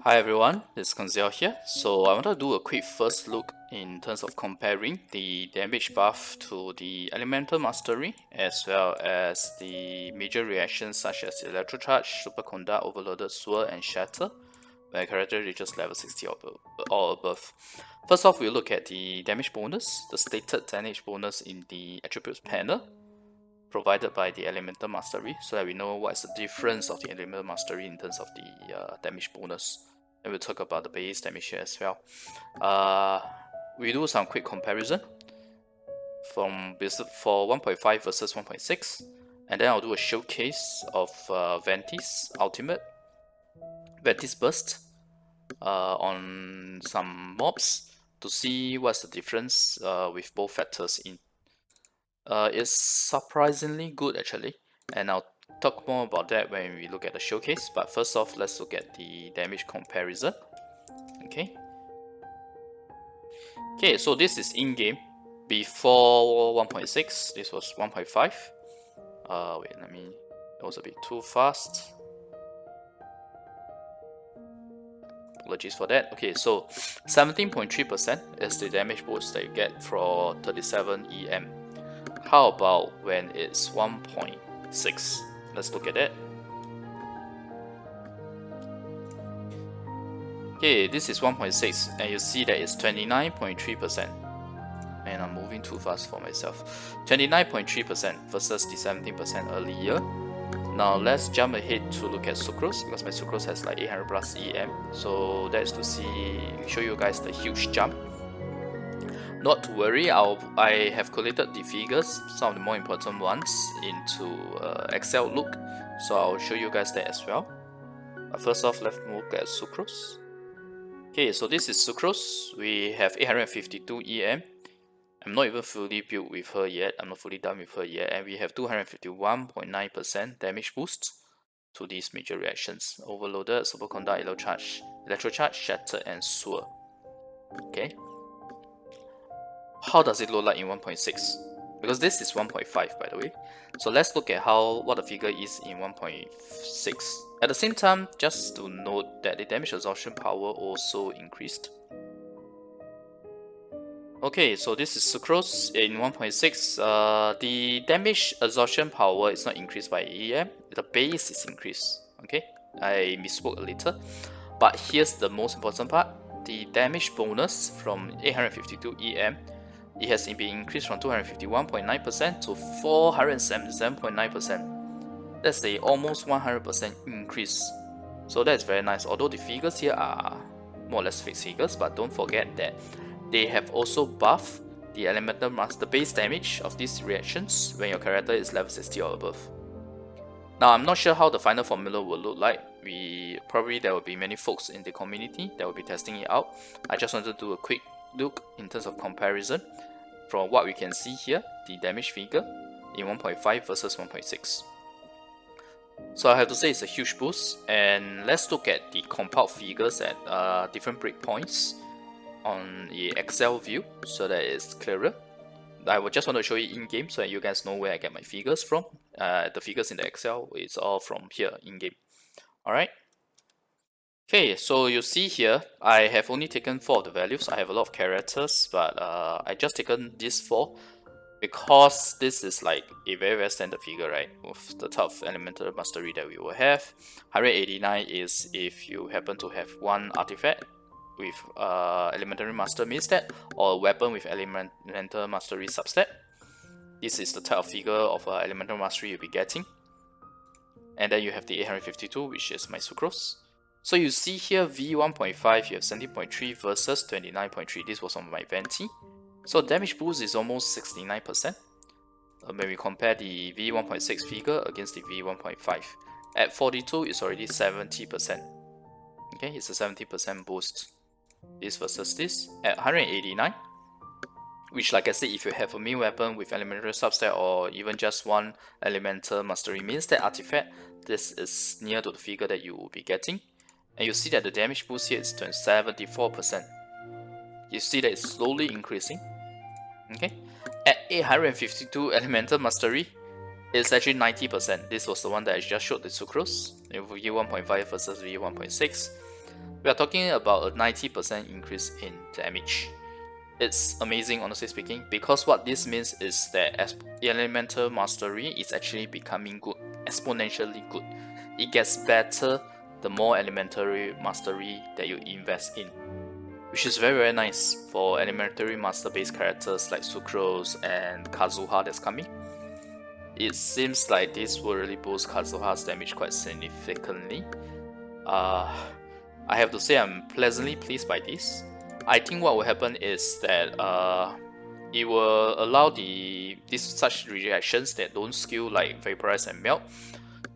Hi everyone, this is Koinzell here. So I want to do a quick first look in terms of comparing the damage buff to the Elemental Mastery as well as the major reactions such as Electro Charge, Superconduct, Overloaded, Swirl, and Shatter when a character reaches level 60 or above. First off, we'll look at the damage bonus, the stated damage bonus in the attributes panel provided by the Elemental Mastery, so that we know what's the difference of the Elemental Mastery in terms of the damage bonus. And we'll talk about the base damage here as well. We do some quick comparison for 1.5 versus 1.6, and then I'll do a showcase of Venti's ultimate, Venti's burst on some mobs to see what's the difference with both factors in. It's surprisingly good actually, and I'll talk more about that when we look at the showcase. But first off, let's look at the damage comparison. Okay, so this is in-game before 1.6. This was 1.5. Wait, that was a bit too fast. Apologies for that. Okay, so 17.3% is the damage boost that you get for 37 EM. How about when it's 1.6? Let's look at it. Okay, this is 1.6 and you see that it's 29.3%. And I'm moving too fast for myself. 29.3% versus the 17% earlier. Now let's jump ahead to look at Sucrose, because my Sucrose has like 800 plus EM. So that's to show you guys the huge jump. Not to worry, I have collated the figures, some of the more important ones, into Excel look, so I'll show you guys that as well. But first off, let's look at Sucrose. Okay, so this is Sucrose. We have 852 EM. I'm not even fully built with her yet. I'm not fully done with her yet, and we have 251.9% damage boost to these major reactions: Overloaded, Superconduct, Electro Charge, Shatter, and Swirl. Okay. How does it look like in 1.6? Because this is 1.5 by the way. So let's look at what the figure is in 1.6. At the same time, just to note that the damage absorption power also increased. Okay, so this is Sucrose in 1.6. The damage absorption power is not increased by EM. The base is increased. Okay, I misspoke a little. But here's the most important part. The damage bonus from 852 EM, it has been increased from 251.9% to 477.9%. That's a almost 100% increase. So that's very nice. Although the figures here are more or less fixed figures, but don't forget that they have also buffed the elemental the base damage of these reactions when your character is level 60 or above. Now I'm not sure how the final formula will look like. There will be many folks in the community that will be testing it out. I just wanted to do a quick look in terms of comparison from what we can see here, the damage figure in 1.5 versus 1.6. So I have to say it's a huge boost, and let's look at the compiled figures at different breakpoints on the Excel view so that it's clearer. I would just want to show you in-game so that you guys know where I get my figures from. The figures in the Excel, it's all from here in-game. Alright. Okay, so you see here, I have only taken 4 of the values. I have a lot of characters, but I just taken these 4 because this is like a very standard figure, right? With the type of elemental mastery that we will have. 189 is if you happen to have one artifact with elementary master main stat or a weapon with elemental mastery substat. This is the type of figure of elemental mastery you'll be getting. And then you have the 852, which is my Sucrose. So you see here V1.5, you have 70.3 versus 29.3. This was on my Venti. So damage boost is almost 69% when we compare the V1.6 figure against the V1.5. At 42, it's already 70%. Okay, it's a 70% boost. This versus this. At 189, which, like I said, if you have a main weapon with elemental substat or even just one elemental mastery main stat artifact, this is near to the figure that you will be getting. And you see that the damage boost here is 74%. You see that it's slowly increasing. Okay, at 852 elemental mastery, it's actually 90%. This was the one that I just showed the Sucrose, V1.5 versus V1.6. we are talking about a 90% increase in damage. It's amazing, honestly speaking, because what this means is that as elemental mastery is actually becoming good, exponentially good. It gets better the more elementary mastery that you invest in, which is very nice for elementary master based characters like Sucrose and Kazuha that's coming. It seems like this will really boost Kazuha's damage quite significantly. I have to say I'm pleasantly pleased by this. I think what will happen is that it will allow such reactions that don't skill like Vaporize and Melt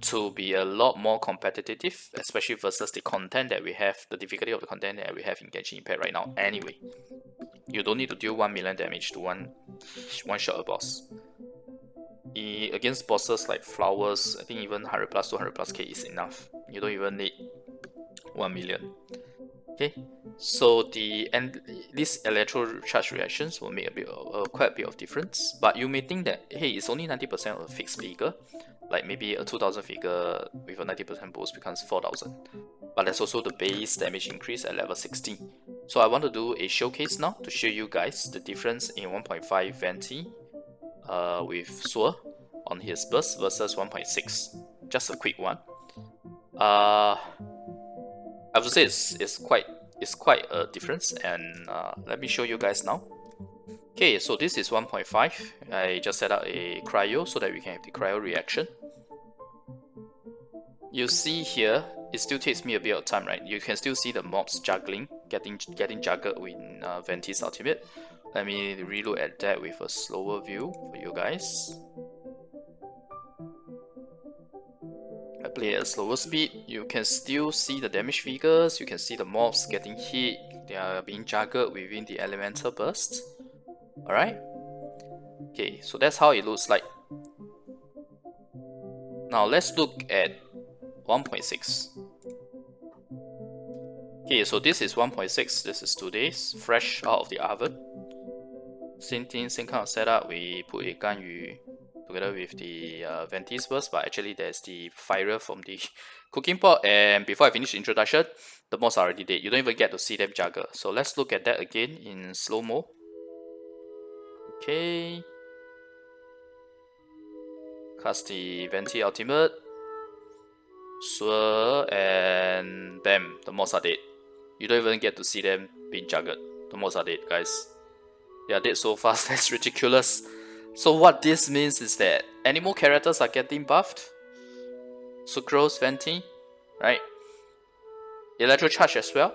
to be a lot more competitive, especially versus the content that we have, the difficulty of the content that we have in Genshin Impact right now. Anyway, you don't need to deal 1 million damage to one shot a boss. Against bosses like Flowers, I think even 100 plus 200 plus K is enough. You don't even need 1 million. Okay, so these electro charge reactions will make quite a bit of difference. But you may think that, hey, it's only 90% of a fixed figure, like maybe a 2000 figure with a 90% boost becomes 4000. But there's also the base damage increase at level 16. So I want to do a showcase now to show you guys the difference in 1.5 Venti with Swirl on his burst versus 1.6. Just a quick one. I have to say it's quite a difference, and let me show you guys now. Okay, so this is 1.5. I just set up a cryo so that we can have the cryo reaction. You see here, it still takes me a bit of time, right? You can still see the mobs juggling, getting juggled with Venti's ultimate. Let me relook at that with a slower view for you guys. I play at a slower speed. You can still see the damage figures. You can see the mobs getting hit. They are being juggled within the elemental burst. Alright. Okay, so that's how it looks like. Now let's look at 1.6. Okay, so this is 1.6. This is today's, fresh out of the oven. Same thing, same kind of setup. We put a Ganyu together with the Venti's burst, but actually there's the fire from the cooking pot. And before I finish the introduction, the mobs are already dead. You don't even get to see them juggle. So let's look at that again in slow-mo. Okay. Cast the Venti ultimate. Swirl, and bam, the mobs are dead. You don't even get to see them being juggled. The mobs are dead, guys. They are dead so fast, that's ridiculous. So what this means is that Anemo characters are getting buffed. Sucrose, Venti, right? Electro charge as well.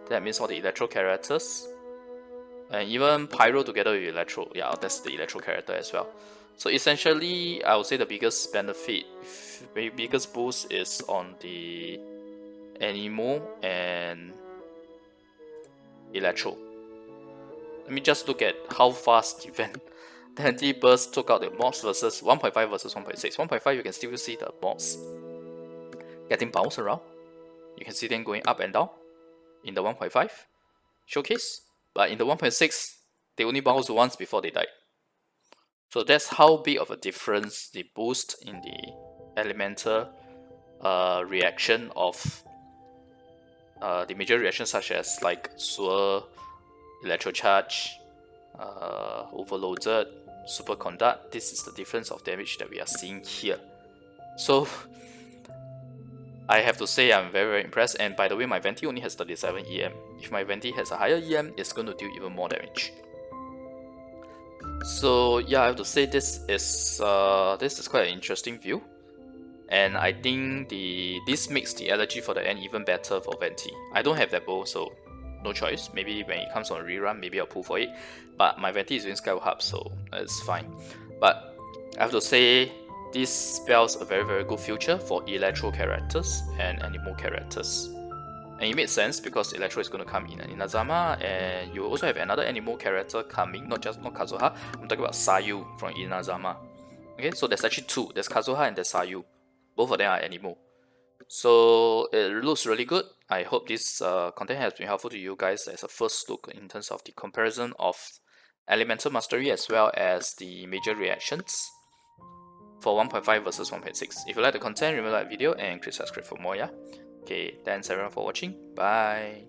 That means all the Electro characters. And even Pyro together with Electro. Yeah, that's the Electro character as well. So essentially, I would say the biggest benefit, biggest boost is on the Anemo and Electro. Let me just look at how fast the anti-burst took out the mobs versus 1.5 versus 1.6. 1.5 you can still see the mobs getting bounced around. You can see them going up and down in the 1.5 showcase. But in the 1.6, they only bounced once before they died. So that's how big of a difference the boost in the elemental reaction of the major reactions such as like Swirl, Electro Charge, Overloaded, Superconduct. This is the difference of damage that we are seeing here. So I have to say I'm very, very impressed. And by the way, my Venti only has 37 EM. If my Venti has a higher EM, it's going to do even more damage. So yeah, I have to say this is quite an interesting view. And I think this makes the allergy for the end even better for Venti. I don't have that bow, so no choice. Maybe when it comes on a rerun, maybe I'll pull for it. But my Venti is doing Skyward Hub, so it's fine. But I have to say, this spells a very, very good future for Electro characters and Anemo characters. And it makes sense because Electro is going to come in Inazama, and you also have another Anemo character coming, not Kazuha. I'm talking about Sayu from Inazama. Okay, so there's actually two. There's Kazuha and there's Sayu. Both of them are Anemo. So it looks really good. I hope this content has been helpful to you guys as a first look in terms of the comparison of elemental mastery as well as the major reactions for 1.5 versus 1.6. If you like the content, remember to like the video and click subscribe for more, yeah? Okay, thanks everyone for watching. Bye.